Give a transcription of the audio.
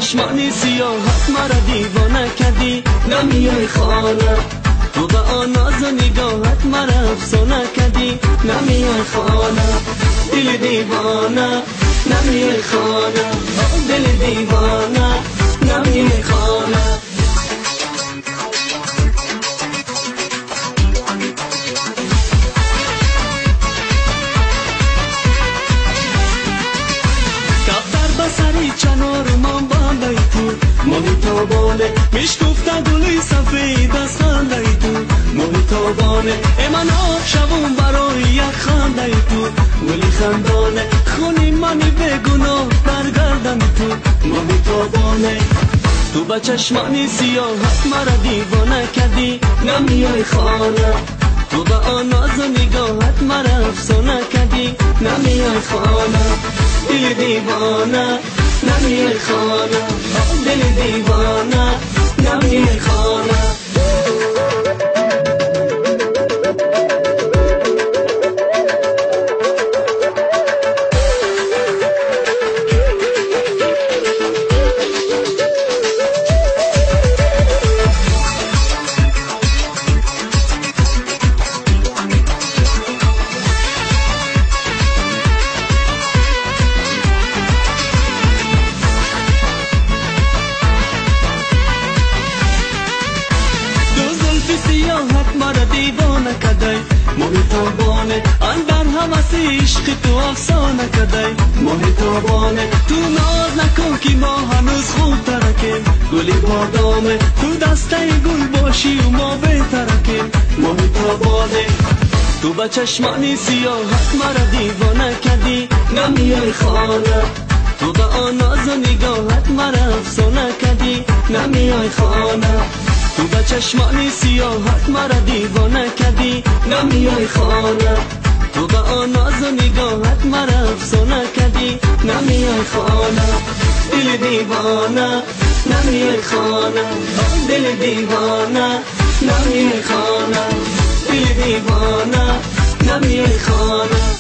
چشمانی سیاهت مرا دیوانه کردی، نمیای خانه. تو به آن ناز و نگاهت مرا افسانه کردی، نمیای خانه. دل دیوانه نمیای خانه، دل دیوانه نمیای خانه. سری چنار من باندای تو محتابانه، میشکفته گلی سفید از خنده تو محتابانه. من شبون برای یک خنده تو گلی خندانه، خونی منی بگناه برگردن تو محتابانه. تو به چشمانی سیاهت مرا دیوانه کردی، نمیای خانه. تو به آن ناز و نگاهت مرا افسانه کردی، نمیای خانه. دل دیوانه نمیای خانه، دل دیوانه نمیای خانه. سیاحت مرا دیوانه کدی محتابانه، اندر همه عشق تو افسانه کدی محتابانه. تو ناز نکن که ما هنوز خوب ترکیم، گلی بادامه تو دسته گل باشی و ما بهترکیم محتابانه. تو به چشمانی سیاحت مرا دیوانه کدی، نمیای خانه. تو به آن ناز و نگاهت مرا افسانه کدی، نمیای خانه. تو به چشمانی سیاهت مرا دیوانه کردی، نمیای خانه. تو به آن ناز و نگاهت مرا افسانه کردی، نمیای خانه. دل دیوانه نمیای خانه، دل دیوانه نمیای خانه، دل دیوانه نمیای خانه.